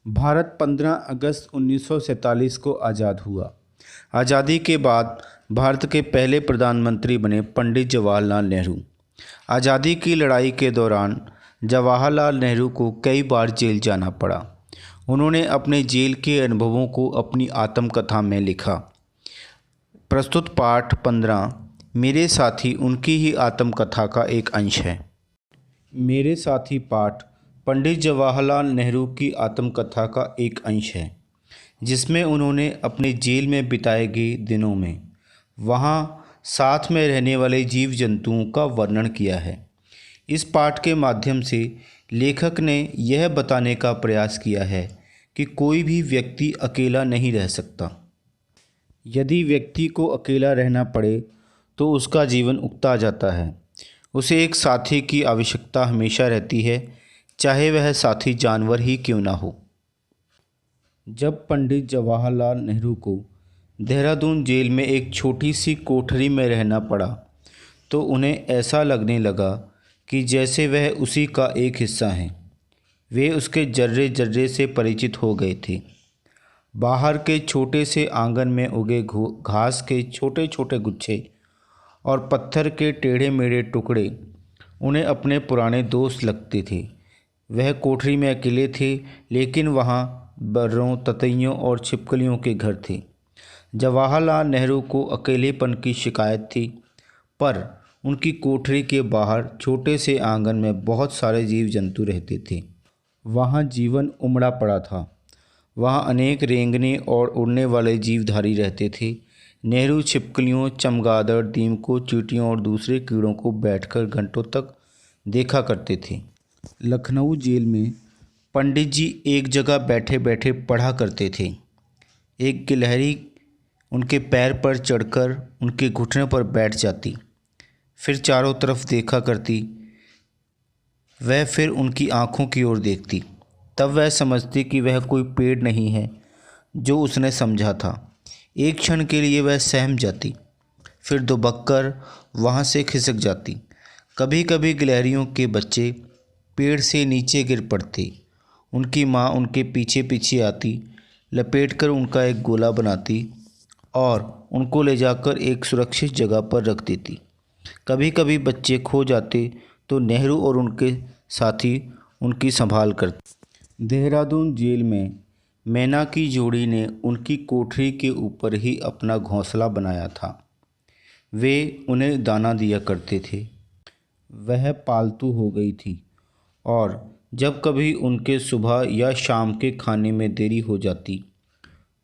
भारत 15 अगस्त 1947 को आज़ाद हुआ। आज़ादी के बाद भारत के पहले प्रधानमंत्री बने पंडित जवाहरलाल नेहरू। आज़ादी की लड़ाई के दौरान जवाहरलाल नेहरू को कई बार जेल जाना पड़ा। उन्होंने अपने जेल के अनुभवों को अपनी आत्मकथा में लिखा। प्रस्तुत पाठ 15 मेरे साथी उनकी ही आत्मकथा का एक अंश है। मेरे साथी पाठ पंडित जवाहरलाल नेहरू की आत्मकथा का एक अंश है, जिसमें उन्होंने अपने जेल में बिताए गए दिनों में वहाँ साथ में रहने वाले जीव जंतुओं का वर्णन किया है। इस पाठ के माध्यम से लेखक ने यह बताने का प्रयास किया है कि कोई भी व्यक्ति अकेला नहीं रह सकता। यदि व्यक्ति को अकेला रहना पड़े तो उसका जीवन उकता जाता है। उसे एक साथी की आवश्यकता हमेशा रहती है, चाहे वह साथी जानवर ही क्यों ना हो। जब पंडित जवाहरलाल नेहरू को देहरादून जेल में एक छोटी सी कोठरी में रहना पड़ा तो उन्हें ऐसा लगने लगा कि जैसे वह उसी का एक हिस्सा हैं। वे उसके जर्रे जर्रे से परिचित हो गए थे। बाहर के छोटे से आंगन में उगे घास के छोटे छोटे गुच्छे और पत्थर के टेढ़े मेढ़े टुकड़े उन्हें अपने पुराने दोस्त लगते थे। वह कोठरी में अकेले थे, लेकिन वहाँ बर्रों, ततैयों और छिपकलियों के घर थे। जवाहरलाल नेहरू को अकेलेपन की शिकायत थी, पर उनकी कोठरी के बाहर छोटे से आंगन में बहुत सारे जीव जंतु रहते थे। वहाँ जीवन उमड़ा पड़ा था। वहाँ अनेक रेंगने और उड़ने वाले जीवधारी रहते थे। नेहरू छिपकलियों, चमगादड़, दीमकों, चींटियों और दूसरे कीड़ों को बैठकर घंटों तक देखा करते थे। लखनऊ जेल में पंडित जी एक जगह बैठे बैठे पढ़ा करते थे। एक गिलहरी उनके पैर पर चढ़कर उनके घुटने पर बैठ जाती, फिर चारों तरफ देखा करती। वह फिर उनकी आँखों की ओर देखती। तब वह समझती कि वह कोई पेड़ नहीं है जो उसने समझा था। एक क्षण के लिए वह सहम जाती, फिर दुबककर वहाँ से खिसक जाती। कभी कभी गिलहरियों के बच्चे पेड़ से नीचे गिर पड़ते। उनकी माँ उनके पीछे पीछे आती, लपेटकर उनका एक गोला बनाती और उनको ले जाकर एक सुरक्षित जगह पर रख देती। कभी कभी बच्चे खो जाते तो नेहरू और उनके साथी उनकी संभाल करते। देहरादून जेल में मैना की जोड़ी ने उनकी कोठरी के ऊपर ही अपना घोंसला बनाया था। वे उन्हें दाना दिया करते थे। वह पालतू हो गई थी और जब कभी उनके सुबह या शाम के खाने में देरी हो जाती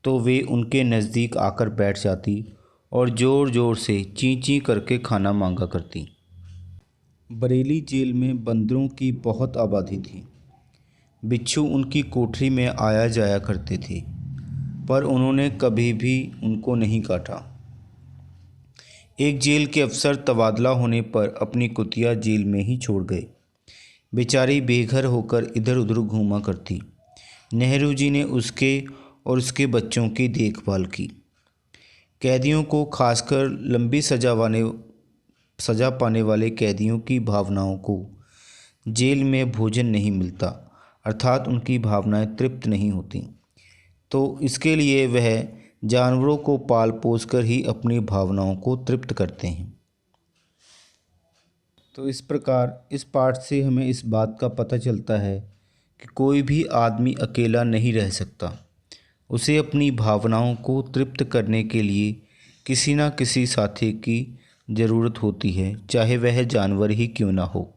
तो वे उनके नज़दीक आकर बैठ जाती और ज़ोर ज़ोर से ची ची करके खाना मांगा करती। बरेली जेल में बंदरों की बहुत आबादी थी। बिच्छू उनकी कोठरी में आया जाया करते थे, पर उन्होंने कभी भी उनको नहीं काटा। एक जेल के अफसर तबादला होने पर अपनी कुतिया जेल में ही छोड़ गए। बेचारी बेघर होकर इधर उधर घूमा करती। नेहरू जी ने उसके और उसके बच्चों की देखभाल की। कैदियों को, खासकर लंबी सज़ा पाने वाले कैदियों की भावनाओं को जेल में भोजन नहीं मिलता, अर्थात उनकी भावनाएं तृप्त नहीं होती, तो इसके लिए वह जानवरों को पाल पोस कर ही अपनी भावनाओं को तृप्त करते हैं। तो इस प्रकार इस पाठ से हमें इस बात का पता चलता है कि कोई भी आदमी अकेला नहीं रह सकता। उसे अपनी भावनाओं को तृप्त करने के लिए किसी न किसी साथी की ज़रूरत होती है, चाहे वह जानवर ही क्यों ना हो।